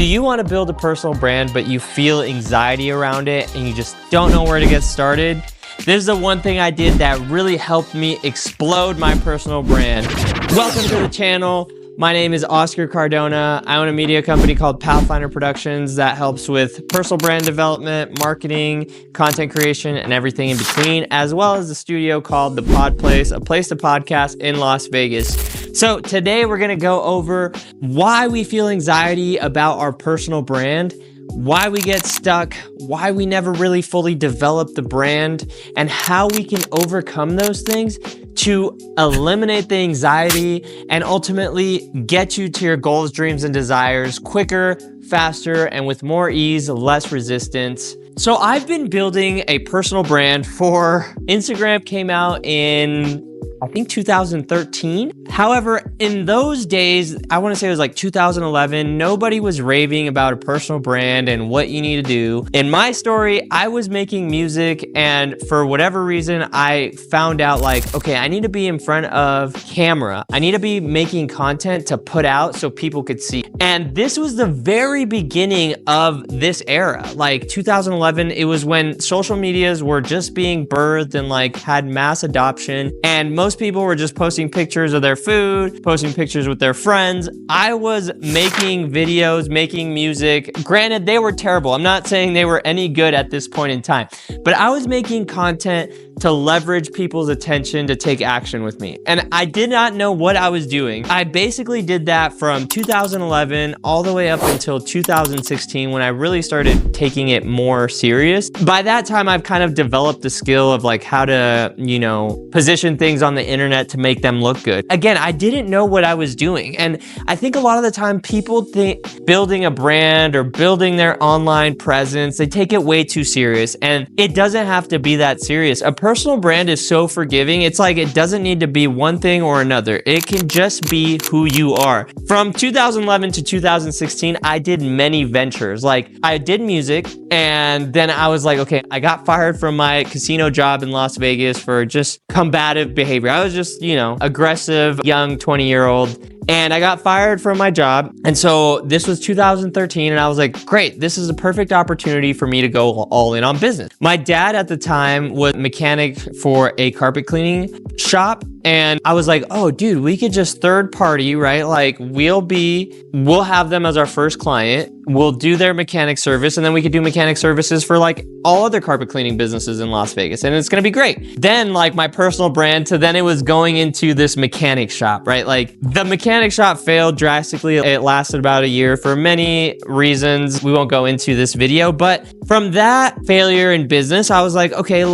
Do you want to build a personal brand, but you feel anxiety around it and you just don't know where to get started? This is the one thing I did that really helped me explode my personal brand. Welcome to the channel. My name is Oscar Cardona. I own a media company called Pathfinder Productions that helps with personal brand development, marketing, content creation, and everything in between, as well as a studio called The Pod Place, a place to podcast in Las Vegas. So today we're gonna go over why we feel anxiety about our personal brand, why we get stuck, why we never really fully develop the brand, and how we can overcome those things to eliminate the anxiety and ultimately get you to your goals, dreams, and desires quicker, faster, and with more ease, less resistance. So I've been building a personal brand for Instagram. Came out in I think 2013. However, in those days, I want to say it was like 2011, nobody was raving about a personal brand and what you need to do. In my story, I was making music, and for whatever reason, I found out like, okay, I need to be in front of camera. I need to be making content to put out so people could see. And this was the very beginning of this era. Like 2011, it was when social medias were just being birthed and like had mass adoption, and most people were just posting pictures of their food, posting pictures with their friends. I was making videos, making music. Granted, they were terrible. I'm not saying they were any good at this point in time, but I was making content to leverage people's attention to take action with me. And I did not know what I was doing. I basically did that from 2011 all the way up until 2016 when I really started taking it more serious. By that time, I've kind of developed the skill of like how to, position things on the internet to make them look good. Again, I didn't know what I was doing. And I think a lot of the time people think building a brand or building their online presence, they take it way too serious. And it doesn't have to be that serious. A personal brand is so forgiving. It's like it doesn't need to be one thing or another. It can just be who you are. From 2011 to 2016, I did many ventures. Like I did music, and then I was like, okay, I got fired from my casino job in Las Vegas for just combative behavior. I was just, aggressive, young 20-year-old. And I got fired from my job. And so this was 2013. And I was like, great, this is a perfect opportunity for me to go all in on business. My dad at the time was a mechanic for a carpet cleaning shop. And I was like, oh, dude, we could just third party, right? Like we'll have them as our first client. We'll do their mechanic service. And then we could do mechanic services for like all other carpet cleaning businesses in Las Vegas. And it's going to be great. Then like my personal brand then it was going into this mechanic shop, right? Like the mechanic shop failed drastically. It lasted about a year for many reasons. We won't go into this video, but from that failure in business, I was like, okay, I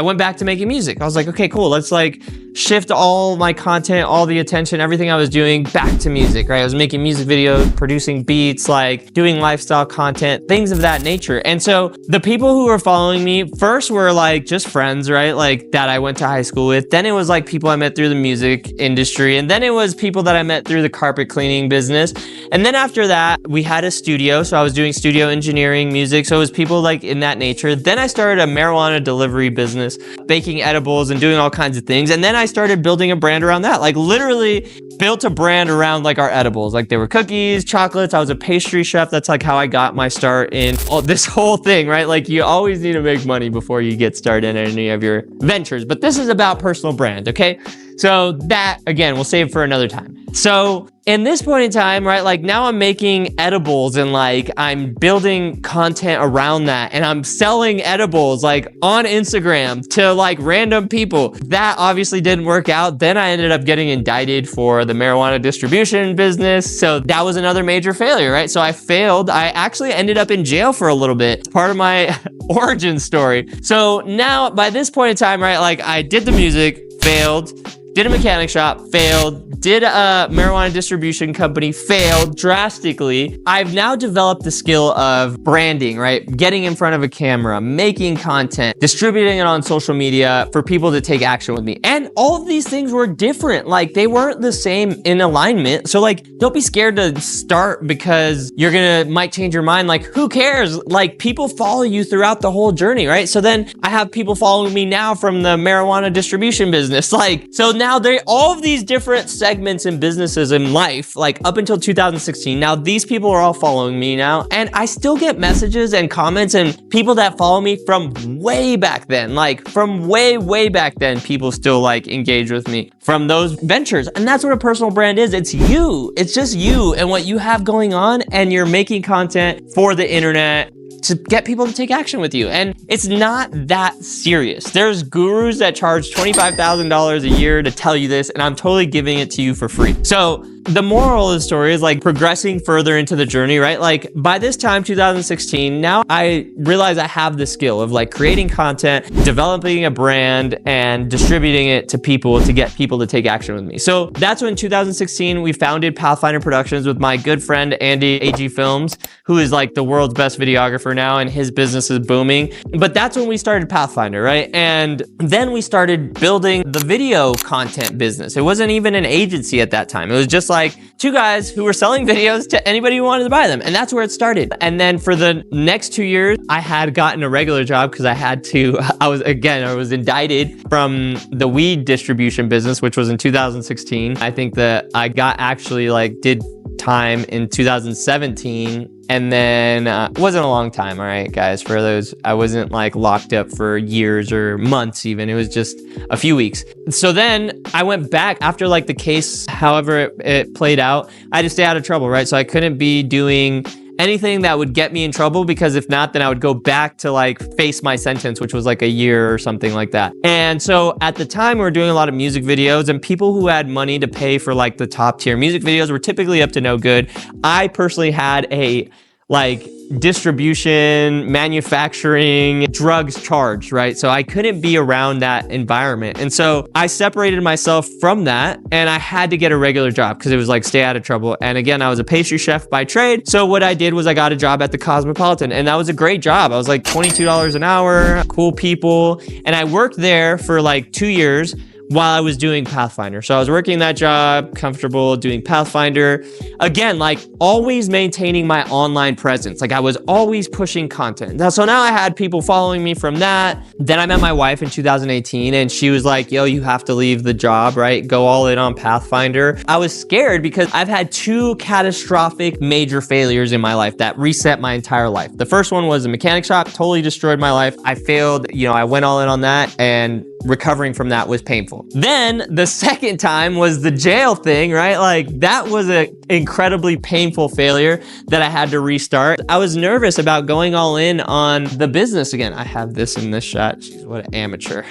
went back to making music. I was like, okay, cool. Let's like shift all my content, all the attention, everything I was doing back to music, right? I was making music videos, producing beats, like doing lifestyle content, things of that nature. And so the people who were following me first were like just friends, right? Like that I went to high school with. Then it was like people I met through the music industry. And then it was people that I met through the carpet cleaning business. And then after that, we had a studio. So I was doing studio engineering, music. So it was people like in that nature. Then I started a marijuana delivery business, baking edibles and doing all kinds of things. And then I started building a brand around that, like literally built a brand around like our edibles. Like they were cookies, chocolates. I was a pastry chef. That's like how I got my start in all this whole thing, right? Like you always need to make money before you get started in any of your ventures. But this is about personal brand, okay? So that, again, we'll save for another time. So in this point in time, right, like now I'm making edibles and like I'm building content around that, and I'm selling edibles like on Instagram to like random people. That obviously didn't work out. Then I ended up getting indicted for the marijuana distribution business. So that was another major failure, right? So I failed. I actually ended up in jail for a little bit. It's part of my origin story. So now by this point in time, right, like I did the music, failed. Did a mechanic shop, failed. Did a marijuana distribution company, failed drastically. I've now developed the skill of branding, right? Getting in front of a camera, making content, distributing it on social media for people to take action with me. And all of these things were different. Like they weren't the same in alignment. So like, don't be scared to start because might change your mind. Like who cares? Like people follow you throughout the whole journey, right? So then I have people following me now from the marijuana distribution business. Like, so now all of these different segments and businesses in life, like up until 2016, now these people are all following me now, and I still get messages and comments and people that follow me from way back then, like from way back then, people still like engage with me from those ventures. And that's what a personal brand is. It's you. It's just you and what you have going on, and you're making content for the internet to get people to take action with you. And it's not that serious. There's gurus that charge $25,000 a year to tell you this, and I'm totally giving it to you for free. So the moral of the story is like progressing further into the journey, right? Like by this time, 2016, now I realize I have the skill of like creating content, developing a brand, and distributing it to people to get people to take action with me. So that's when 2016, we founded Pathfinder Productions with my good friend, Andy AG Films, who is like the world's best videographer now, and his business is booming. But that's when we started Pathfinder, right? And then we started building the video content business. It wasn't even an agency at that time. It was just like two guys who were selling videos to anybody who wanted to buy them. And that's where it started. And then for the next 2 years, I had gotten a regular job because I was indicted from the weed distribution business, which was in 2016. I think that I did time in 2017, and then it wasn't a long time, all right, guys, for those. I wasn't like locked up for years or months even. It was just a few weeks. So then I went back after like the case, however it played out. I had to stay out of trouble, right? So I couldn't be doing anything that would get me in trouble, because if not, then I would go back to like face my sentence, which was like a year or something like that. And so at the time, we were doing a lot of music videos, and people who had money to pay for like the top tier music videos were typically up to no good. I personally had a like distribution, manufacturing, drugs charge, right? So I couldn't be around that environment. And so I separated myself from that, and I had to get a regular job because it was like stay out of trouble. And again, I was a pastry chef by trade. So what I did was I got a job at the Cosmopolitan, and that was a great job. I was like $22 an hour, cool people. And I worked there for like 2 years while I was doing Pathfinder. So I was working that job, comfortable doing Pathfinder. Again, like always maintaining my online presence. Like I was always pushing content. So now I had people following me from that. Then I met my wife in 2018, and she was like, yo, you have to leave the job, right? Go all in on Pathfinder. I was scared because I've had 2 catastrophic major failures in my life that reset my entire life. The first one was a mechanic shop, totally destroyed my life. I failed, I went all in on that, and recovering from that was painful. Then the second time was the jail thing, right? Like that was an incredibly painful failure that I had to restart. I was nervous about going all in on the business again. I have this in this shot. Jeez, what an amateur.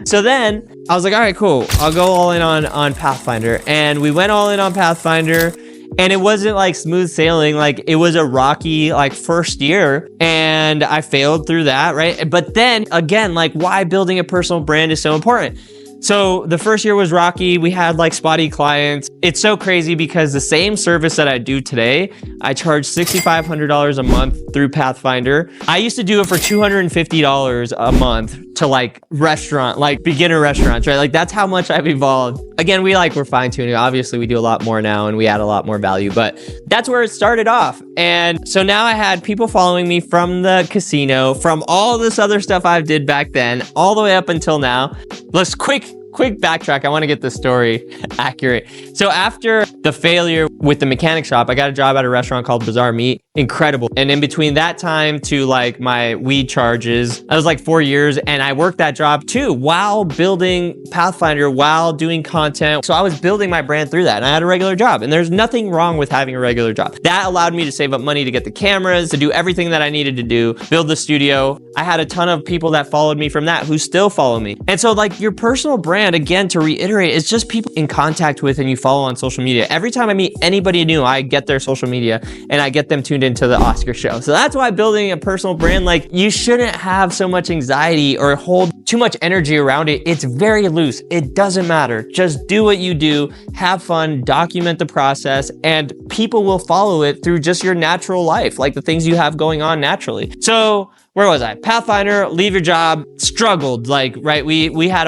So then I was like, all right, cool. I'll go all in on Pathfinder. And we went all in on Pathfinder. And it wasn't like smooth sailing. Like it was a rocky like first year, and I failed through that, right? But then again, like why building a personal brand is so important. So the first year was rocky. We had like spotty clients. It's so crazy because the same service that I do today, I charge $6,500 a month through Pathfinder. I used to do it for $250 a month to like restaurant, like beginner restaurants, right? Like that's how much I've evolved. Again, we're fine tuning. Obviously we do a lot more now and we add a lot more value, but that's where it started off. And so now I had people following me from the casino, from all this other stuff I did back then, all the way up until now. Let's quick backtrack. I want to get the story accurate. So after the failure with the mechanic shop, I got a job at a restaurant called Bazaar Meat. Incredible. And in between that time to like my weed charges, I was like 4 years, and I worked that job too while building Pathfinder, while doing content. So I was building my brand through that, and I had a regular job, and there's nothing wrong with having a regular job. That allowed me to save up money to get the cameras, to do everything that I needed to do, build the studio. I had a ton of people that followed me from that who still follow me. And so like your personal brand, again, to reiterate, is just people in contact with and you follow on social media. Every time I meet anybody new, I get their social media and I get them tuned into the Oscar show. So that's why building a personal brand, like you shouldn't have so much anxiety or hold too much energy around it. It's very loose. It doesn't matter. Just do what you do, have fun, document the process, and people will follow it through just your natural life, like the things you have going on naturally. So where was I? Pathfinder, leave your job, struggled. Like, right, we had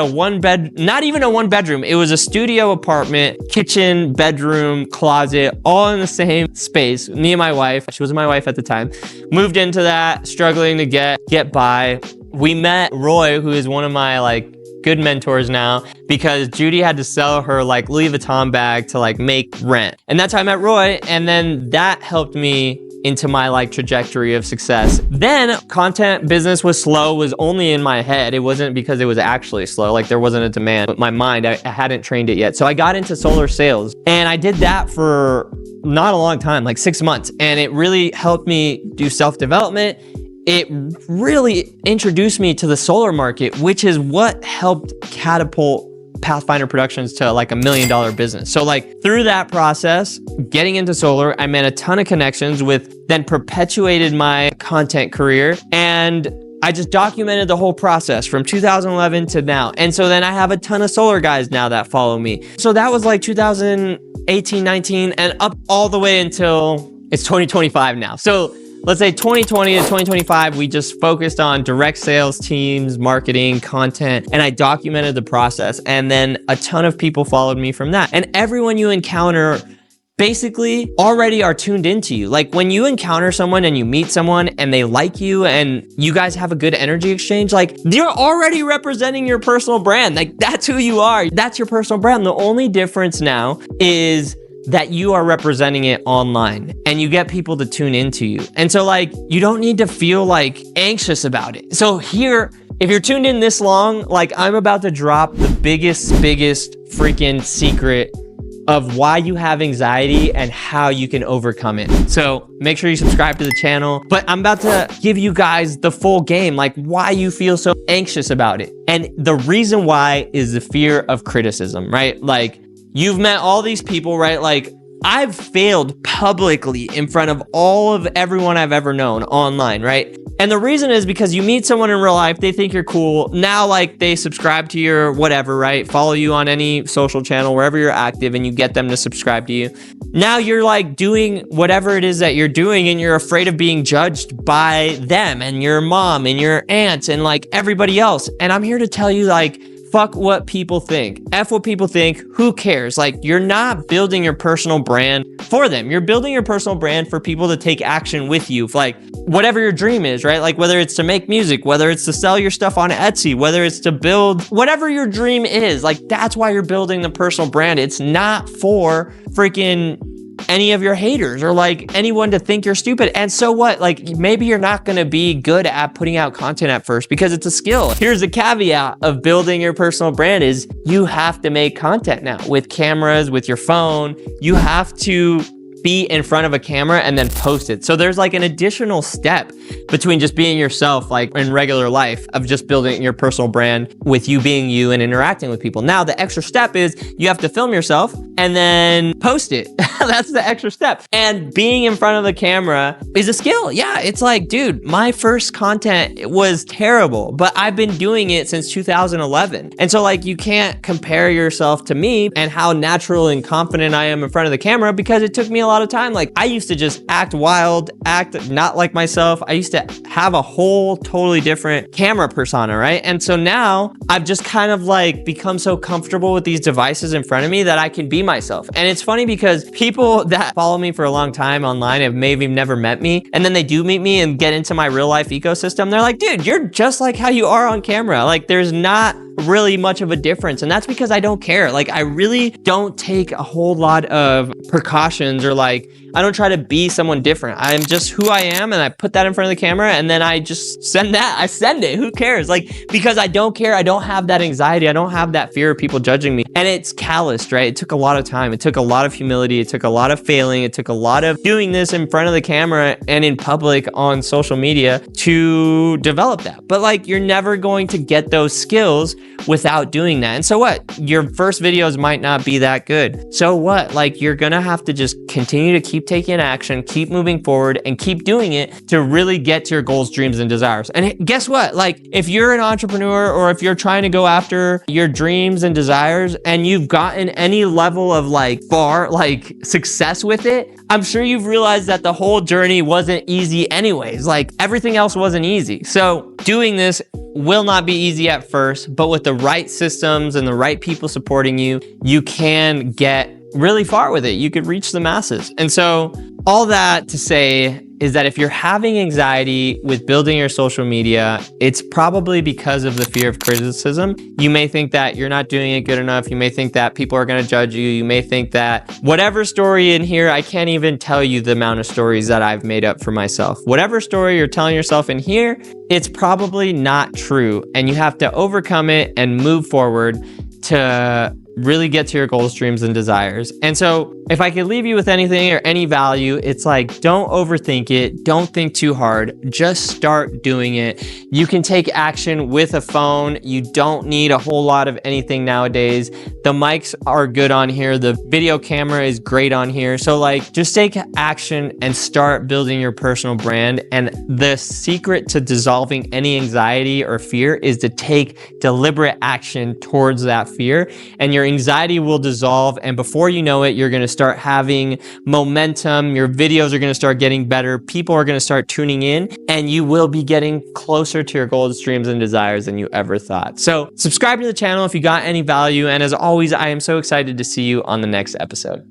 not even a 1 bedroom. It was a studio apartment, kitchen, bedroom, closet, all in the same space. Me and my wife, she wasn't my wife at the time, moved into that, struggling to get by. We met Roy, who is one of my like good mentors now because Judy had to sell her like Louis Vuitton bag to like make rent. And that's how I met Roy. And then that helped me into my like trajectory of success. Then content business was slow, was only in my head. It wasn't because it was actually slow, like there wasn't a demand, but my mind, I hadn't trained it yet. So I got into solar sales and I did that for not a long time, like 6 months. And it really helped me do self-development. It really introduced me to the solar market, which is what helped catapult Pathfinder Productions to like $1 million business. So like through that process, getting into solar, I made a ton of connections with, then perpetuated my content career. And I just documented the whole process from 2011 to now. And so then I have a ton of solar guys now that follow me. So that was like 2018, 19, and up all the way until it's 2025 now. So let's say 2020 to 2025, we just focused on direct sales teams, marketing, content, and I documented the process. And then a ton of people followed me from that. And everyone you encounter basically already are tuned into you. Like when you encounter someone and you meet someone and they like you and you guys have a good energy exchange, like you're already representing your personal brand. Like that's who you are. That's your personal brand. The only difference now is that you are representing it online and you get people to tune into you. And so like, you don't need to feel like anxious about it. So here, if you're tuned in this long, like I'm about to drop the biggest freaking secret of why you have anxiety and how you can overcome it. So make sure you subscribe to the channel, but I'm about to give you guys the full game, like why you feel so anxious about it. And the reason why is the fear of criticism, right? Like, you've met all these people, right? Like I've failed publicly in front of all of everyone I've ever known online, right? And the reason is because you meet someone in real life, they think you're cool. Now, like they subscribe to your whatever, right? Follow you on any social channel, wherever you're active, and you get them to subscribe to you. Now you're like doing whatever it is that you're doing and you're afraid of being judged by them and your mom and your aunts and like everybody else. And I'm here to tell you like, fuck what people think. F what people think. Who cares? Like you're not building your personal brand for them. You're building your personal brand for people to take action with you. Like whatever your dream is, right? Like whether it's to make music, whether it's to sell your stuff on Etsy, whether it's to build whatever your dream is, like that's why you're building the personal brand. It's not for freaking any of your haters or like anyone to think you're stupid. And so what? Like maybe you're not going to be good at putting out content at first because it's a skill. Here's the caveat of building your personal brand is you have to make content now with cameras, with your phone. You have to be in front of a camera and then post it. So there's like an additional step between just being yourself, like in regular life, of just building your personal brand with you being you and interacting with people. Now the extra step is you have to film yourself and then post it. That's the extra step. And being in front of the camera is a skill. Yeah, it's like, dude, my first content was terrible, but I've been doing it since 2011. And so like, you can't compare yourself to me and how natural and confident I am in front of the camera because it took me a lot of time. Like I used to just act wild, act not like myself. I used to have a whole totally different camera persona, right? And so now I've just kind of like become so comfortable with these devices in front of me that I can be myself. And it's funny because people that follow me for a long time online have maybe never met me, and then they do meet me and get into my real life ecosystem. They're like, dude, you're just like how you are on camera. Like there's not really much of a difference. And that's because I don't care. Like I really don't take a whole lot of precautions or like, I don't try to be someone different. I'm just who I am and I put that in front of the camera and then I just send that. I send it. Who cares? Like, because I don't care. I don't have that anxiety. I don't have that fear of people judging me. And it's calloused, right? It took a lot of time. It took a lot of humility. It took a lot of failing. It took a lot of doing this in front of the camera and in public on social media to develop that. But like, you're never going to get those skills without doing that. And so what? Your first videos might not be that good. So what? Like, you're gonna have to just continue to keep taking action, keep moving forward, and keep doing it to really get to your goals, dreams, and desires. And guess what? Like, if you're an entrepreneur or if you're trying to go after your dreams and desires and you've gotten any level of like success with it, I'm sure you've realized that the whole journey wasn't easy anyways. Like, everything else wasn't easy. So doing this will not be easy at first, but with the right systems and the right people supporting you, you can get really far with it. You could reach the masses. And so all that to say, is that if you're having anxiety with building your social media, it's probably because of the fear of criticism. You may think that you're not doing it good enough. You may think that people are going to judge you. You may think that whatever story in here, I can't even tell you the amount of stories that I've made up for myself. Whatever story you're telling yourself in here, it's probably not true. And you have to overcome it and move forward to really get to your goals, dreams, and desires. And so if I could leave you with anything or any value, it's like, don't overthink it. Don't think too hard. Just start doing it. You can take action with a phone. You don't need a whole lot of anything nowadays. The mics are good on here. The video camera is great on here. So like, just take action and start building your personal brand. And the secret to dissolving any anxiety or fear is to take deliberate action towards that fear, and your anxiety will dissolve. And before you know it, you're going to start having momentum. Your videos are going to start getting better. People are going to start tuning in, and you will be getting closer to your goals, dreams, and desires than you ever thought. So subscribe to the channel if you got any value. And as always, I am so excited to see you on the next episode.